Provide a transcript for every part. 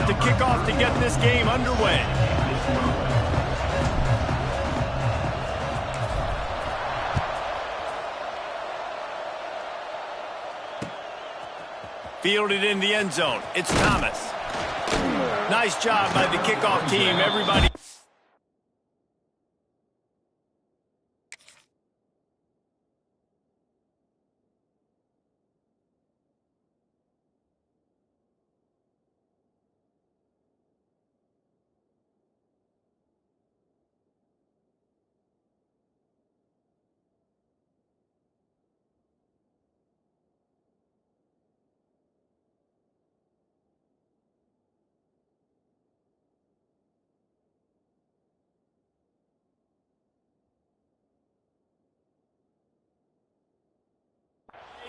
about to kick off to get this game underway. Fielded in the end zone. It's Thomas. Nice job by the kickoff team. Everybody.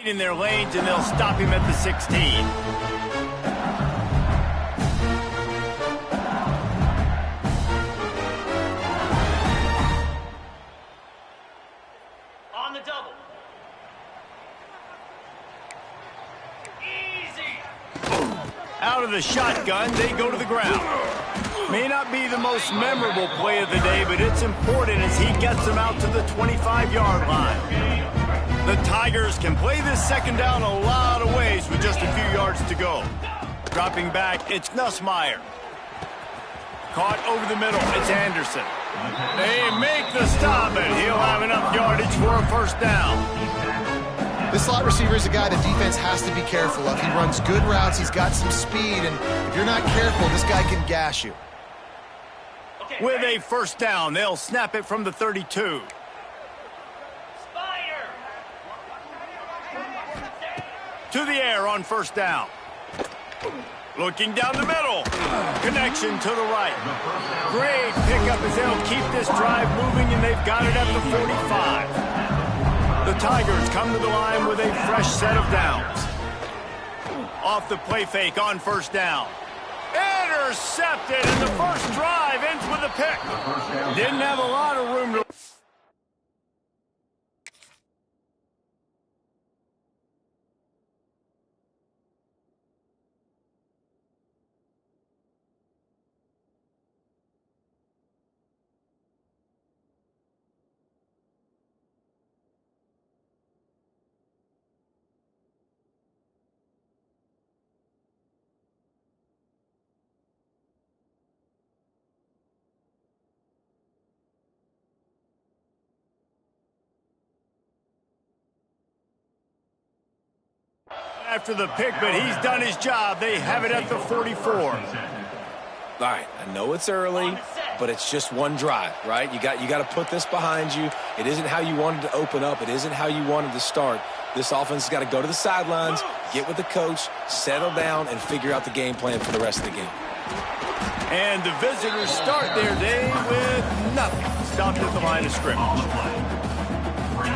In their lanes, and they'll stop him at the 16. On the double. Easy. Out of the shotgun, they go to the ground. May not be the most memorable play of the day, but it's important as he gets them out to the 25-yard line. The Tigers can play this second down a lot of ways with just a few yards to go. Dropping back, it's Nussmeier. Caught over the middle, it's Anderson. They make the stop, and he'll have enough yardage for a first down. This slot receiver is a guy the defense has to be careful of. He runs good routes, he's got some speed, and if you're not careful, this guy can gash you. With a first down, they'll snap it from the 32. To the air on first down. Looking down the middle. Connection to the right. Great pickup as they'll keep this drive moving, and they've got it at the 45. The Tigers come to the line with a fresh set of downs. Off the play fake on first down. Intercepted, and the first drive ends with a pick. Didn't have a lot of room to... after the pick, but he's done his job. They have it at the 44. All right, I know it's early, but it's just one drive, right? You got to put this behind you. It isn't how you wanted to open up. It isn't how you wanted to start. This offense has got to go to the sidelines, get with the coach, settle down, and figure out the game plan for the rest of the game. And the visitors start their day with nothing. Stopped at the line of scrimmage.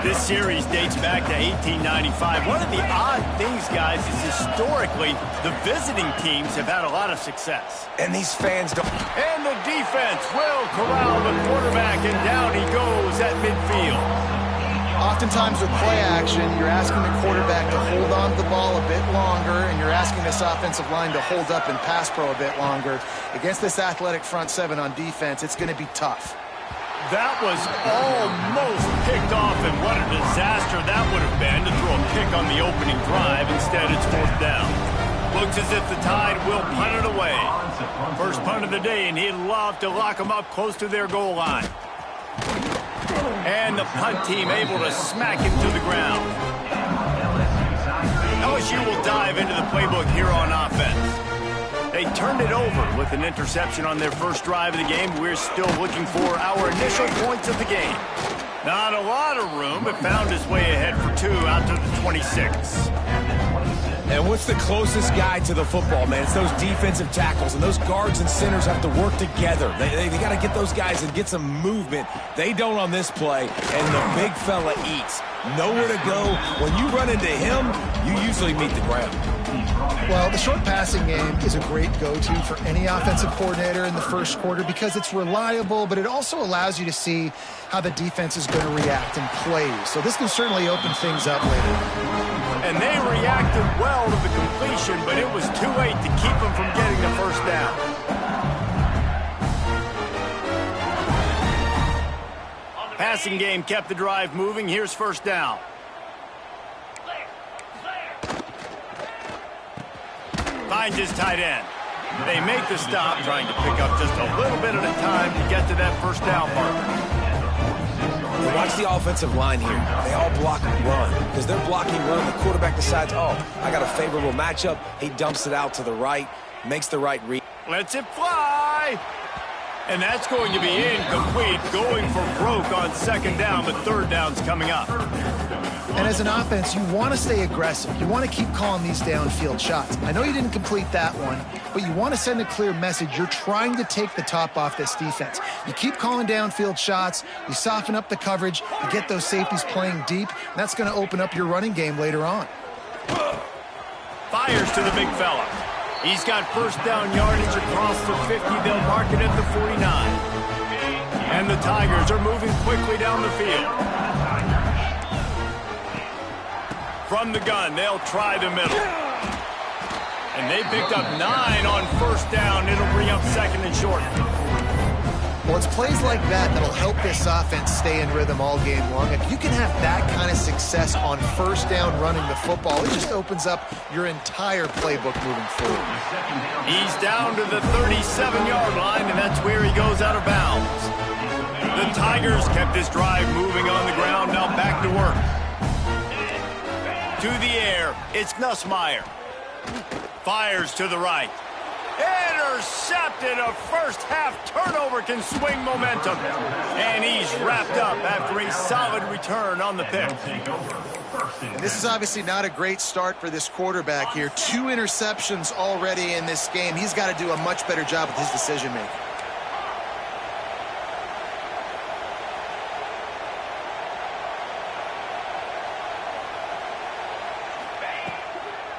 This series dates back to 1895. One of the odd things, guys, is historically the visiting teams have had a lot of success. And these fans don't... And the defense will corral the quarterback, and down he goes at midfield. Oftentimes with play action, you're asking the quarterback to hold on to the ball a bit longer, and you're asking this offensive line to hold up and pass pro a bit longer. Against this athletic front seven on defense, it's going to be tough. That was almost picked off, and what a disaster that would have been to throw a pick on the opening drive. Instead, it's fourth down. Looks as if the Tide will punt it away. First punt of the day, and he'd love to lock them up close to their goal line. And the punt team able to smack him to the ground. LSU will dive into the playbook here on offense. They turned it over with an interception on their first drive of the game. We're still looking for our initial points of the game. Not a lot of room, but found his way ahead for two out to the 26. And what's the closest guy to the football, man? It's those defensive tackles, and those guards and centers have to work together. They got to get those guys and get some movement. They don't on this play, and the big fella eats. Nowhere to go. When you run into him, you usually meet the ground. Well, the short passing game is a great go-to for any offensive coordinator in the first quarter because it's reliable, but it also allows you to see how the defense is going to react and play. So this can certainly open things up later. And they reacted well to the completion, but it was too late to keep them from getting the first down. Passing game kept the drive moving. Here's first down. Finds his tight end. They make the stop, trying to pick up just a little bit at a time to get to that first down marker. Watch the offensive line here. They all block and run. Because they're blocking run, the quarterback decides, oh, I got a favorable matchup. He dumps it out to the right, makes the right read. Lets it fly. And that's going to be incomplete, going for broke on second down, but third down's coming up. And as an offense, you want to stay aggressive. You want to keep calling these downfield shots. I know you didn't complete that one, but you want to send a clear message. You're trying to take the top off this defense. You keep calling downfield shots. You soften up the coverage. You get those safeties playing deep. And that's going to open up your running game later on. Fires to the big fella. He's got first down yardage across the 50. They'll mark it at the 49. And the Tigers are moving quickly down the field. From the gun, they'll try the middle. And they picked up 9 on first down. It'll bring up second and short. Well, it's plays like that that'll help this offense stay in rhythm all game long. If you can have that kind of success on first down running the football, it just opens up your entire playbook moving forward. He's down to the 37-yard line, and that's where he goes out of bounds. The Tigers kept this drive moving on the ground. Now back to work. To the air, it's Nussmeier. Fires to the right. Intercepted. A first-half turnover can swing momentum. And he's wrapped up after a solid return on the pick. And this is obviously not a great start for this quarterback here. 2 interceptions already in this game. He's got to do a much better job with his decision-making.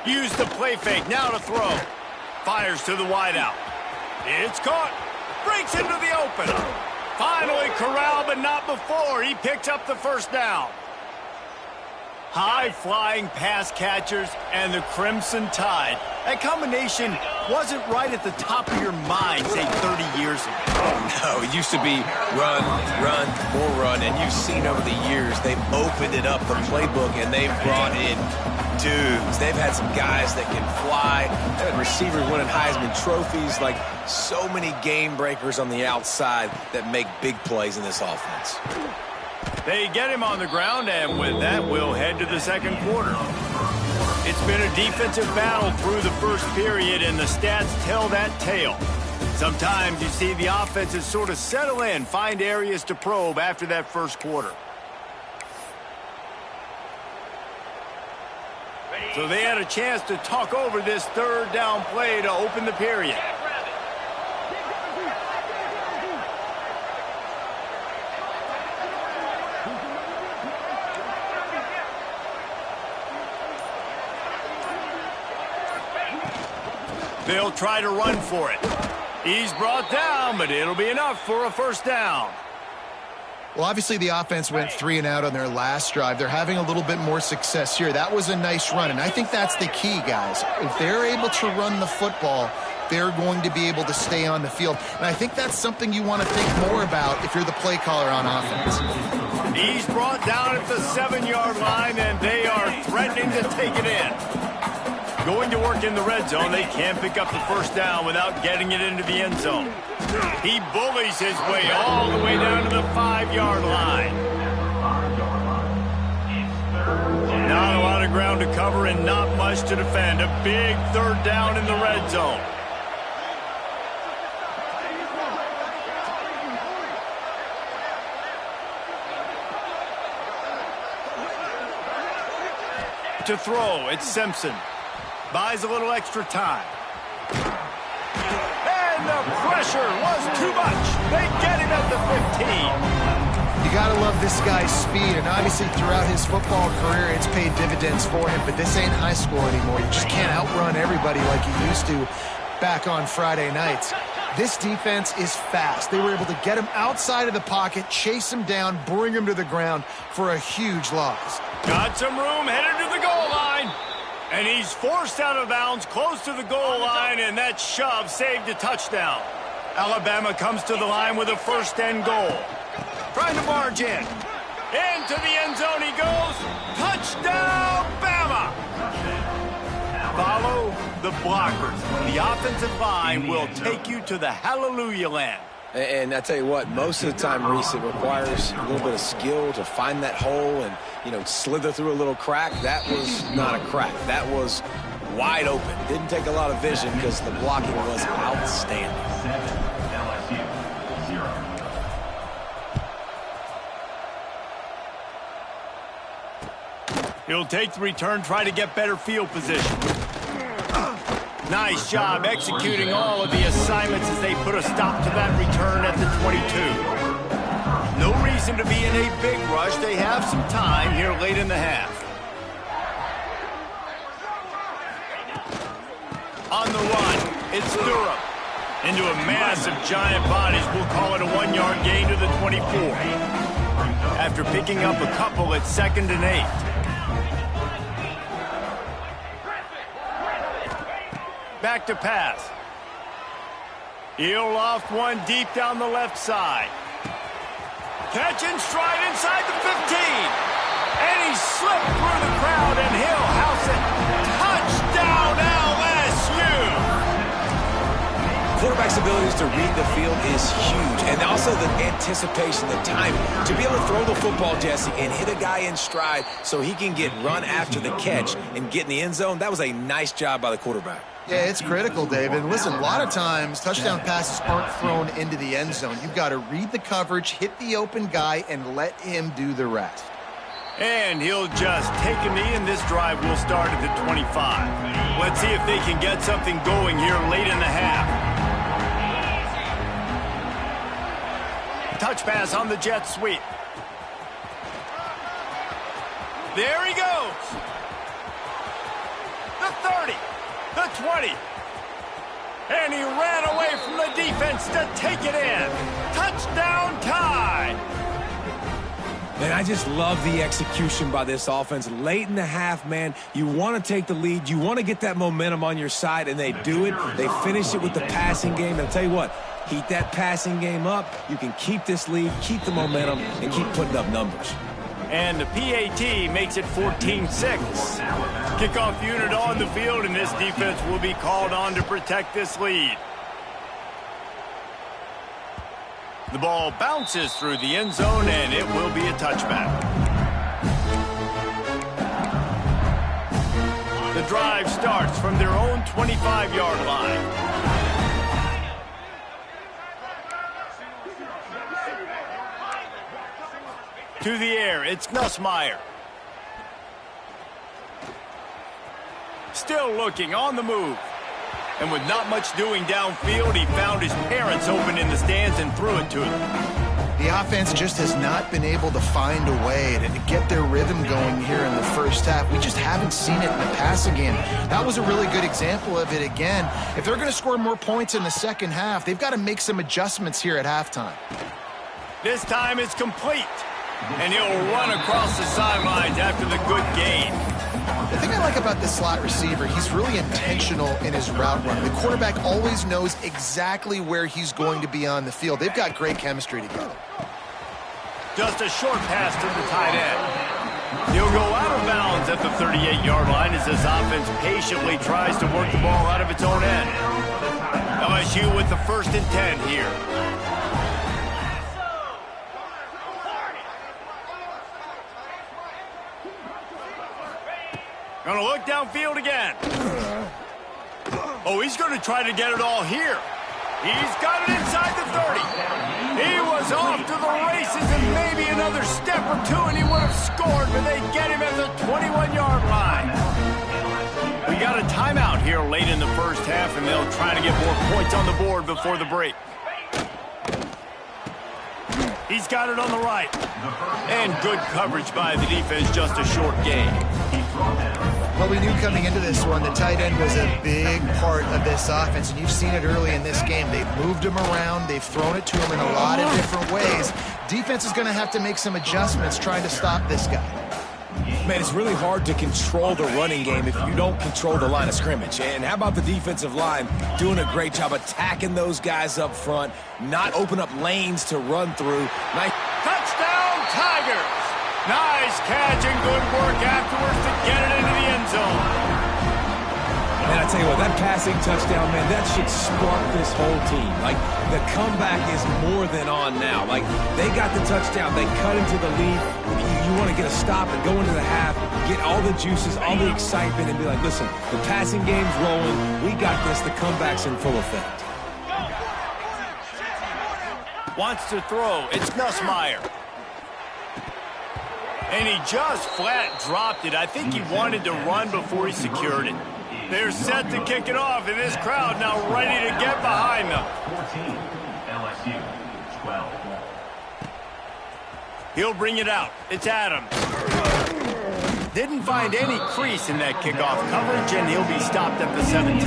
Use the play fake, now to throw. Fires to the wideout. It's caught. Breaks into the open. Finally corralled, but not before. He picks up the first down. High-flying pass catchers and the Crimson Tide. That combination wasn't right at the top of your mind, say, 30 years ago. No, it used to be run, run, more run, and you've seen over the years they've opened it up, the playbook, and they've brought in dudes. They've had some guys that can fly. They've had receivers winning Heisman trophies, like so many game breakers on the outside that make big plays in this offense. They get him on the ground, and with that, we'll head to the second quarter. It's been a defensive battle through the first period, and the stats tell that tale. Sometimes you see the offenses sort of settle in, find areas to probe after that first quarter. So they had a chance to talk over this third down play to open the period. They'll try to run for it. He's brought down, but it'll be enough for a first down. Well, obviously the offense went 3 and out on their last drive. They're having a little bit more success here. That was a nice run, and I think that's the key, guys. If they're able to run the football, they're going to be able to stay on the field. And I think that's something you want to think more about if you're the play caller on offense. He's brought down at the 7-yard line, and they are threatening to take it in. Going to work in the red zone, they can't pick up the first down without getting it into the end zone. He bullies his way all the way down to the 5-yard line. Not a lot of ground to cover and not much to defend. A big third down in the red zone. To throw, it's Simpson. Buys a little extra time. And the pressure was too much. They get him at the 15. You got to love this guy's speed, and obviously throughout his football career, it's paid dividends for him, but this ain't high school anymore. You just can't outrun everybody like you used to back on Friday nights. This defense is fast. They were able to get him outside of the pocket, chase him down, bring him to the ground for a huge loss. Got some room, headed to the goal line. And he's forced out of bounds close to the goal line, and that shove saved a touchdown. Alabama comes to the line with a first and goal. Trying to barge in. Into the end zone he goes. Touchdown, Bama! Follow the blockers. The offensive line will take you to the hallelujah land. And I tell you what, most of the time, Reese, it requires a little bit of skill to find that hole and, slither through a little crack. That was not a crack. That was wide open. Didn't take a lot of vision because the blocking was outstanding. 7, LSU, 0. He'll take the return, try to get better field position. Nice job executing all of the assignments as they put a stop to that return at the 22. No reason to be in a big rush. They have some time here late in the half. On the run, it's Durham. Into a mass of giant bodies. We'll call it a 1-yard gain to the 24. After picking up a couple at 2nd and 8. Back to pass. He'll loft one deep down the left side. Catch and stride inside the 15. And he slipped through the crowd, and he'll house it. Touchdown, LSU! Quarterback's abilities to read the field is huge, and also the anticipation, the timing. To be able to throw the football, Jesse, and hit a guy in stride so he can get run after the catch and get in the end zone, that was a nice job by the quarterback. Yeah, it's critical, David. Listen, a lot of times touchdown passes aren't thrown into the end zone. You've got to read the coverage, hit the open guy, and let him do the rest. And he'll just take a knee, and this drive will start at the 25. Let's see if they can get something going here late in the half. Touch pass on the jet sweep. There he goes. The 30. The 20. And he ran away from the defense to take it in. Touchdown tie. And I just love the execution by this offense. Late in the half, man, you want to take the lead. You want to get that momentum on your side, and they do it. They finish it with the passing game. And I'll tell you what, heat that passing game up. You can keep this lead, keep the momentum, and keep putting up numbers. And the PAT makes it 14-6. Kickoff unit on the field, and this defense will be called on to protect this lead. The ball bounces through the end zone, and it will be a touchback. The drive starts from their own 25-yard line. To the air, it's Nussmeier. Still looking, on the move. And with not much doing downfield, he found his parents open in the stands and threw it to them. The offense just has not been able to find a way to get their rhythm going here in the first half. We just haven't seen it in the passing game. That was a really good example of it again. If they're going to score more points in the second half, they've got to make some adjustments here at halftime. This time it's complete. And he'll run across the sidelines after the good gain. The thing I like about this slot receiver, he's really intentional in his route run. The quarterback always knows exactly where he's going to be on the field. They've got great chemistry together. Just a short pass to the tight end. He'll go out of bounds at the 38-yard line as this offense patiently tries to work the ball out of its own end. LSU with the 1st and 10 here. Gonna look downfield again. Oh, he's gonna try to get it all here. He's got it inside the 30. He was off to the races, and maybe another step or two and he would have scored, but they get him at the 21-yard line. We got a timeout here late in the first half, and they'll try to get more points on the board before the break. He's got it on the right. And good coverage by the defense, just a short gain. Well, we knew coming into this one the tight end was a big part of this offense, and you've seen it early in this game. They've moved him around. They've thrown it to him in a lot of different ways. Defense is going to have to make some adjustments trying to stop this guy. Man, it's really hard to control the running game if you don't control the line of scrimmage. And how about the defensive line doing a great job attacking those guys up front, not open up lanes to run through. Nice. Touchdown, Tigers! Nice catch and good work afterwards to get it into the end zone. Man, I tell you what, that passing touchdown, man, that should spark this whole team. Like, the comeback is more than on now. Like, they got the touchdown. They cut into the lead. You want to get a stop and go into the half, get all the juices, all the excitement, and be like, listen, the passing game's rolling. We got this. The comeback's in full effect. Wants to throw. It's Nussmeier. And he just flat dropped it. I think he wanted to run before he secured it. They're set to kick it off, and this crowd now ready to get behind them. 14, LSU, 12. He'll bring it out. It's Adams. Didn't find any crease in that kickoff coverage, and he'll be stopped at the 17.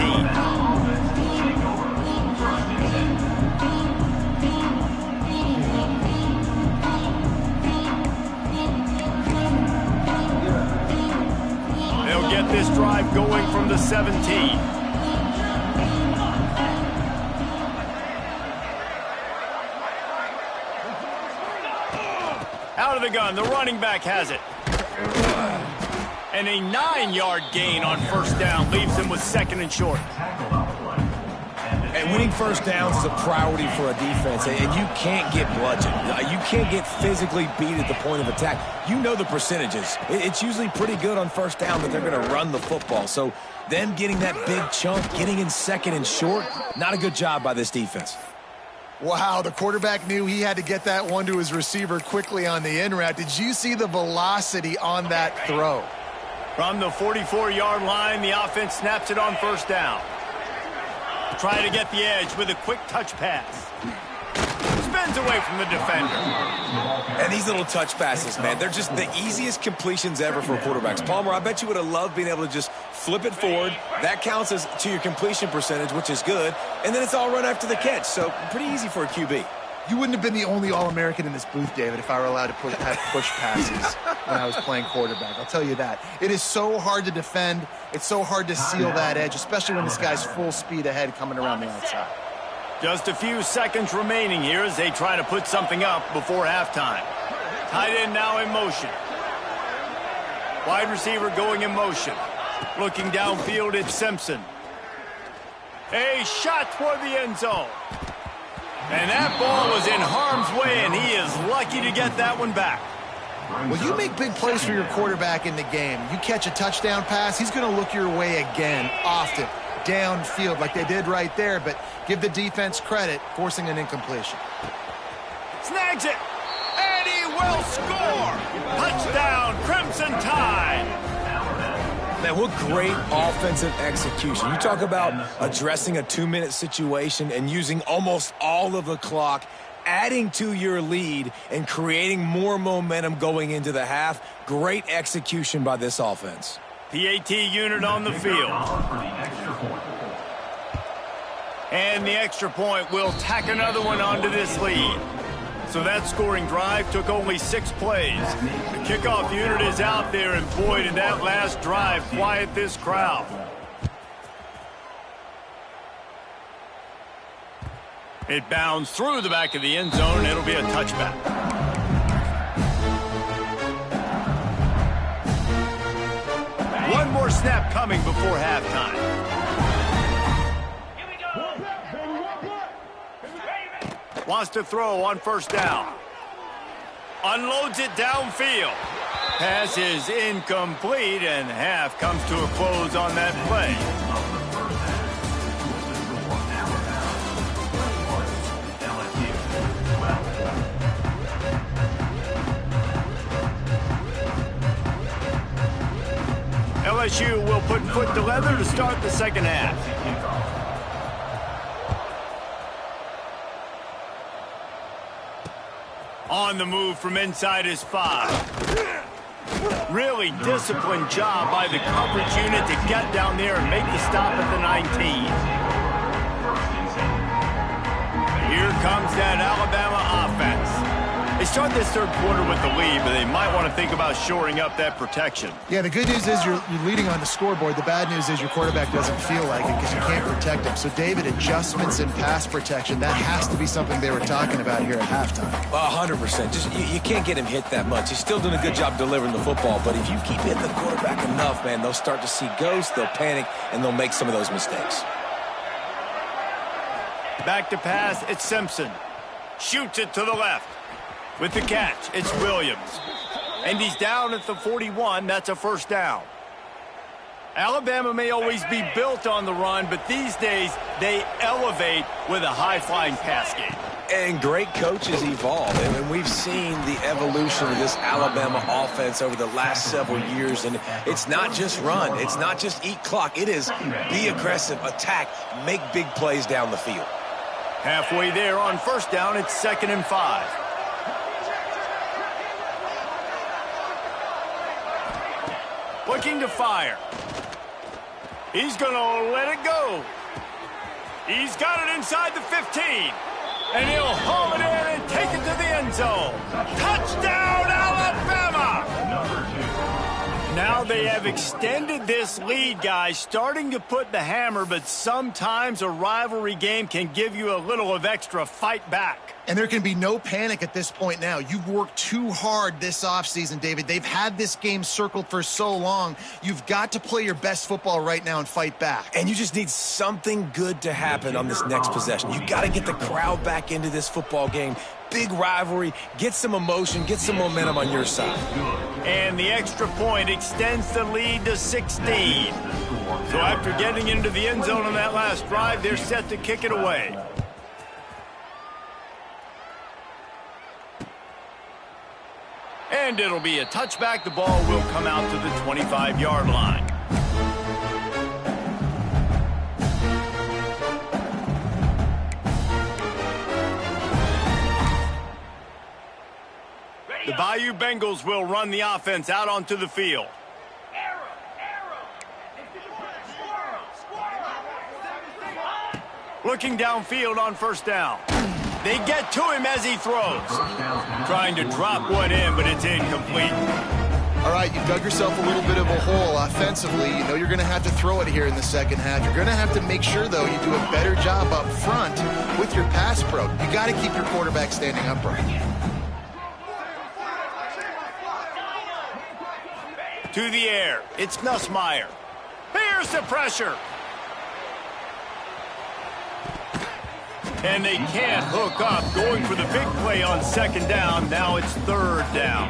They'll get this drive going from the 17. Out of the gun, the running back has it. And a 9-yard gain on first down leaves him with 2nd and short. And winning first downs is a priority for a defense, and you can't get bludgeoned. You can't get physically beat at the point of attack. You know the percentages. It's usually pretty good on first down that they're going to run the football. So them getting that big chunk, getting in 2nd and short, not a good job by this defense. Wow, the quarterback knew he had to get that one to his receiver quickly on the in route. Did you see the velocity on that throw? From the 44-yard line, the offense snaps it on first down. Try to get the edge with a quick touch pass. Spins away from the defender. And these little touch passes, man, they're just the easiest completions ever for quarterbacks. Palmer, I bet you would have loved being able to just flip it forward. That counts as to your completion percentage, which is good. And then it's all run after the catch, so pretty easy for a QB. You wouldn't have been the only All-American in this booth, David, if I were allowed to have push passes when I was playing quarterback. I'll tell you that. It is so hard to defend. It's so hard to seal that edge, especially when this guy's full speed ahead coming around the outside. Just a few seconds remaining here as they try to put something up before halftime. Tight end now in motion. Wide receiver going in motion. Looking downfield, it's Simpson. A shot toward the end zone. And that ball was in harm's way, and he is lucky to get that one back. Well, you make big plays for your quarterback in the game. You catch a touchdown pass, he's going to look your way again, often, downfield like they did right there, but give the defense credit, forcing an incompletion. Snags it, and he will score. Touchdown, Crimson Tide. Man, what great offensive execution. You talk about addressing a 2-minute situation and using almost all of the clock, adding to your lead and creating more momentum going into the half. Great execution by this offense. PAT unit on the field. And the extra point will tack another one onto this lead. So that scoring drive took only 6 plays. The kickoff unit is out there, and boy, did that last drive quiet this crowd. It bounds through the back of the end zone, and it'll be a touchback. One more snap coming before halftime. Wants to throw on first down. Unloads it downfield. Pass is incomplete, and half comes to a close on that play. LSU will put foot to leather to start the second half. On the move from inside his 5. Really disciplined job by the coverage unit to get down there and make the stop at the 19. Here comes that Alabama offense. They start this third quarter with the lead, but they might want to think about shoring up that protection. Yeah, the good news is you're leading on the scoreboard. The bad news is your quarterback doesn't feel like it because you can't protect him. So, David, adjustments in pass protection, that has to be something they were talking about here at halftime. 100%. Just you can't get him hit that much. He's still doing a good job delivering the football, but if you keep hitting the quarterback enough, man, they'll start to see ghosts, they'll panic, and they'll make some of those mistakes. Back to pass, it's Simpson. Shoots it to the left. With the catch, it's Williams. And he's down at the 41. That's a first down. Alabama may always be built on the run, but these days they elevate with a high-flying pass game. And great coaches evolve, and we've seen the evolution of this Alabama offense over the last several years, and it's not just run, it's not just eat clock, it is be aggressive, attack, make big plays down the field. Halfway there on first down, it's 2nd and 5. Looking to fire. He's going to let it go. He's got it inside the 15. And he'll haul it in and take it to the end zone. Touchdown, Alabama! Now they have extended this lead, guys, starting to put the hammer, but sometimes a rivalry game can give you a little of extra fight back. And there can be no panic at this point now. You've worked too hard this offseason, David. They've had this game circled for so long. You've got to play your best football right now and fight back. And you just need something good to happen on this next possession. You got to get the crowd back into this football game. Big rivalry, get some emotion, get some momentum on your side. And the extra point extends the lead to 16. So after getting into the end zone on that last drive, they're set to kick it away. And it'll be a touchback. The ball will come out to the 25-yard line. The Bayou Bengals will run the offense out onto the field. Looking downfield on first down. They get to him as he throws. Trying to drop one in, but it's incomplete. All right, you've dug yourself a little bit of a hole offensively. You know you're going to have to throw it here in the second half. You're going to have to make sure, though, you do a better job up front with your pass pro. You got to keep your quarterback standing upright. To the air, it's Nussmeier. Here's the pressure. And they can't hook up, going for the big play on second down. Now it's third down.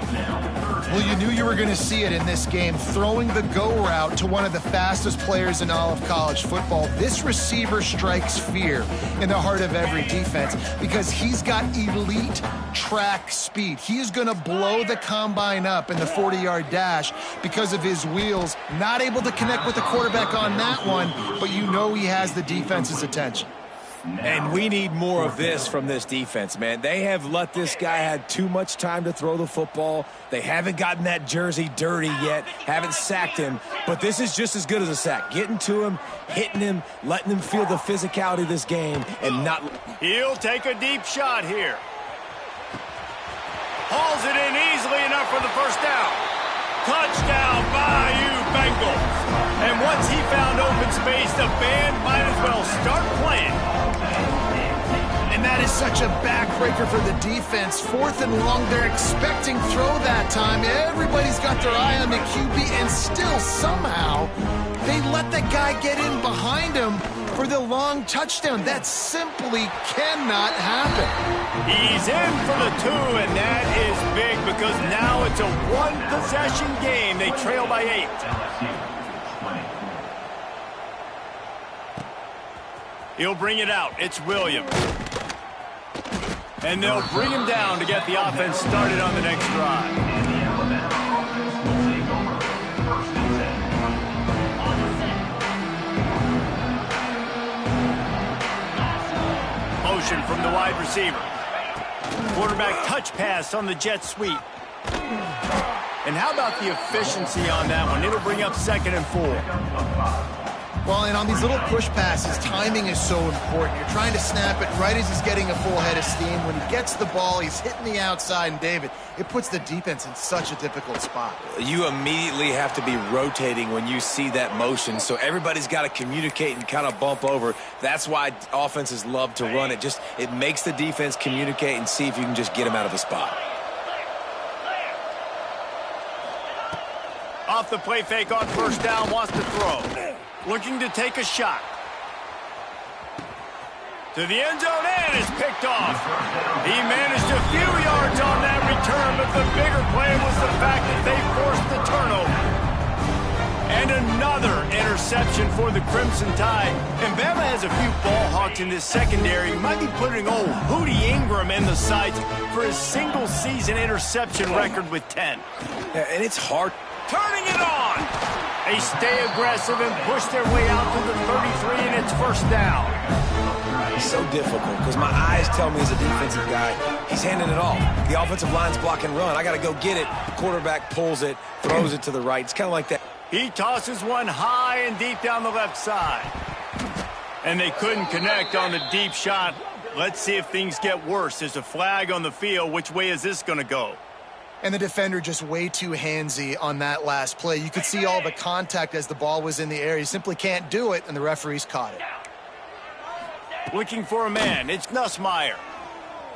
Well, you knew you were going to see it in this game, throwing the go route to one of the fastest players in all of college football. This receiver strikes fear in the heart of every defense because he's got elite track speed. He is going to blow the combine up in the 40-yard dash because of his wheels. Not able to connect with the quarterback on that one, but you know he has the defense's attention. And we need more of this from this defense, man. They have let this guy have too much time to throw the football. They haven't gotten that jersey dirty yet, haven't sacked him. But this is just as good as a sack. Getting to him, hitting him, letting him feel the physicality of this game, and not... He'll take a deep shot here. Hauls it in easily enough for the first down. Touchdown, Bayou Bengals. And once he found open space, the band might as well start playing. And that is such a backbreaker for the defense. 4th and long, they're expecting throw that time. Everybody's got their eye on the QB, and still somehow they let the guy get in behind him for the long touchdown. That simply cannot happen. He's in for the 2, and that is big because now it's a one-possession game. They trail by 8. He'll bring it out. It's Williams. And they'll bring him down to get the offense started on the next drive. Motion from the wide receiver. Quarterback touch pass on the jet sweep. And how about the efficiency on that one? It'll bring up 2nd and 4. Well, and on these little push passes, timing is so important. You're trying to snap it right as he's getting a full head of steam. When he gets the ball, he's hitting the outside, and David, it puts the defense in such a difficult spot. You immediately have to be rotating when you see that motion, so everybody's got to communicate and kind of bump over. That's why offenses love to run it. It makes the defense communicate and see if you can just get him out of the spot. Off the play fake on first down, wants to throw. Looking to take a shot. To the end zone, and it's picked off. He managed a few yards on that return, but the bigger play was the fact that they forced the turnover. And another interception for the Crimson Tide. And Bama has a few ball hawks in this secondary. Might be putting old Hootie Ingram in the sights for his single-season interception record with 10. Yeah, and it's hard. Turning it on. They stay aggressive and push their way out to the 33, and it's first down. It's so difficult because my eyes tell me as a defensive guy, he's handing it off. The offensive line's block and run. I got to go get it. The quarterback pulls it, throws it to the right. It's kind of like that. He tosses one high and deep down the left side. And they couldn't connect on the deep shot. Let's see if things get worse. There's a flag on the field. Which way is this going to go? And the defender just way too handsy on that last play. You could see all the contact as the ball was in the air. He simply can't do it, and the referees caught it. Looking for a man. It's Nussmeier.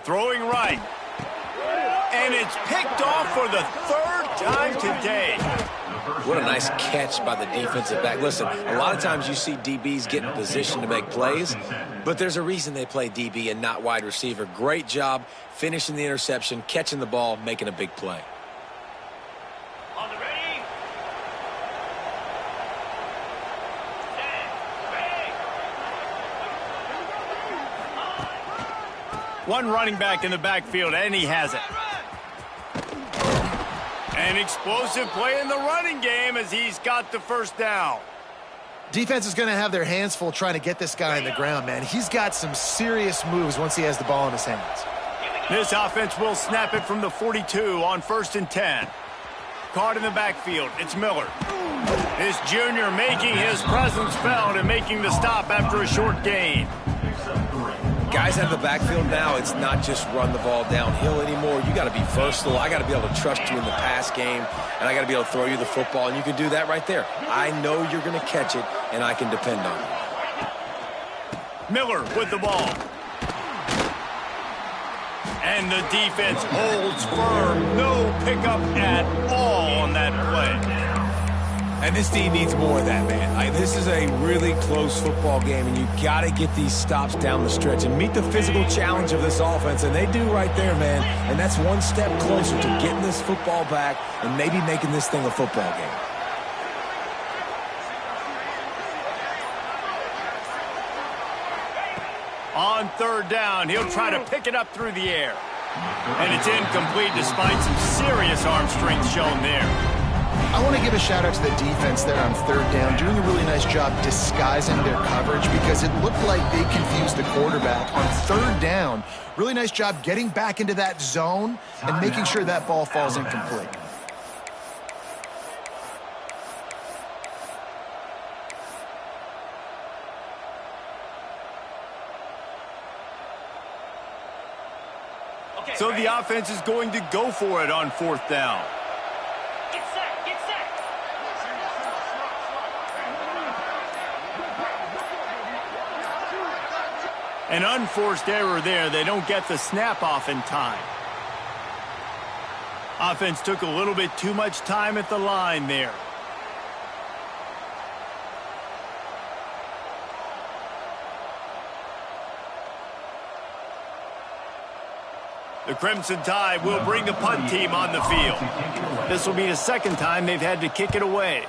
Throwing right. And it's picked off for the third time today. What a nice catch by the defensive back. Listen, a lot of times you see DBs get in position to make plays, but there's a reason they play DB and not wide receiver. Great job finishing the interception, catching the ball, making a big play. On the ready. One running back in the backfield, and he has it. An explosive play in the running game as he's got the first down. Defense is going to have their hands full trying to get this guy on the ground, man. He's got some serious moves once he has the ball in his hands. This offense will snap it from the 42 on 1st and 10. Caught in the backfield, it's Miller. This junior making his presence felt and making the stop after a short gain. Guys out of the backfield now, it's not just run the ball downhill anymore. You got to be versatile. I got to be able to trust you in the pass game, and I got to be able to throw you the football, and you can do that right there. I know you're going to catch it, and I can depend on it. Miller with the ball. And the defense holds firm. No pickup at all on that play. And this team needs more of that, man. This is a really close football game, and you got to get these stops down the stretch and meet the physical challenge of this offense, and they do right there, man. And that's one step closer to getting this football back and maybe making this thing a football game. On 3rd down, he'll try to pick it up through the air. And it's incomplete despite some serious arm strength shown there. I want to give a shout-out to the defense there on 3rd down, doing a really nice job disguising their coverage because it looked like they confused the quarterback on 3rd down. Really nice job getting back into that zone and making sure that ball falls incomplete. So the offense is going to go for it on 4th down. An unforced error there. They don't get the snap off in time. Offense took a little bit too much time at the line there. The Crimson Tide will bring the punt team on the field. This will be the 2nd time they've had to kick it away.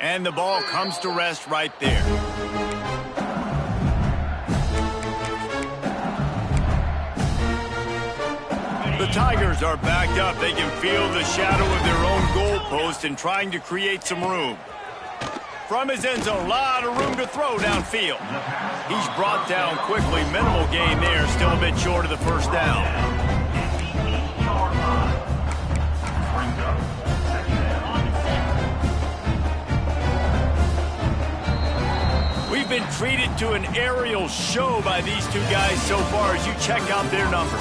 And the ball comes to rest right there. The Tigers are backed up. They can feel the shadow of their own goalpost and trying to create some room. From his end zone, a lot of room to throw downfield. He's brought down quickly. Minimal gain there. Still a bit short of the first down. been treated to an aerial show by these two guys so far as you check out their numbers.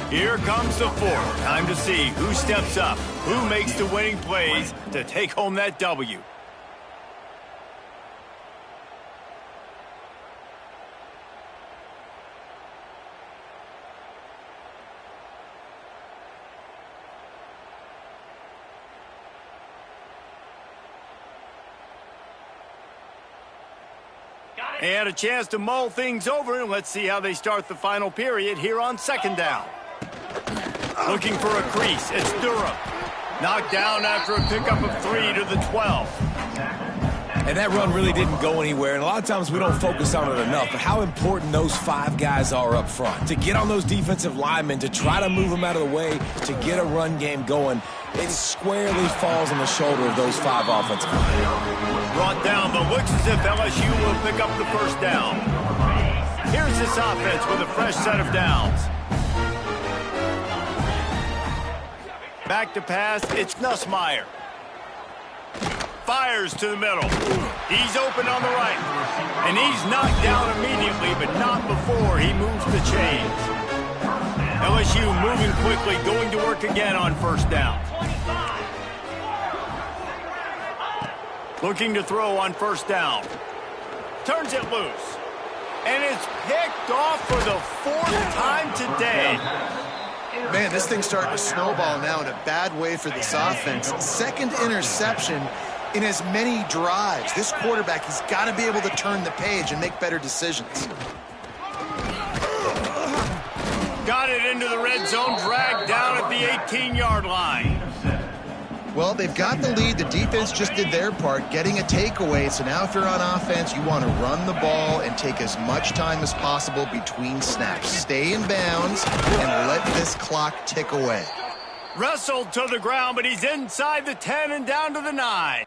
Here comes the fourth. Time to see who steps up, who makes the winning plays to take home that W. And a chance to mull things over, and let's see how they start the final period here on second down. Looking for a crease, it's Durham. Knocked down after a pickup of 3 to the 12. And that run really didn't go anywhere, and a lot of times we don't focus on it enough, but how important those 5 guys are up front. To get on those defensive linemen, to try to move them out of the way, to get a run game going, it squarely falls on the shoulder of those 5 offensive linemen. Brought down, but looks as if LSU will pick up the first down. Here's this offense with a fresh set of downs. Back to pass, it's Nussmeier. Fires to the middle. He's open on the right. And he's knocked down immediately, but not before he moves the chains. LSU moving quickly, going to work again on first down. Looking to throw on first down. Turns it loose. And it's picked off for the 4th time today. Man, this thing's starting to snowball now in a bad way for this offense. Second interception in as many drives. This quarterback has got to be able to turn the page and make better decisions. Got it into the red zone, dragged down at the 18-yard line. Well, they've got the lead. The defense just did their part, getting a takeaway. So now if you're on offense, you want to run the ball and take as much time as possible between snaps. Stay in bounds and let this clock tick away. Wrestled to the ground, but he's inside the 10 and down to the 9.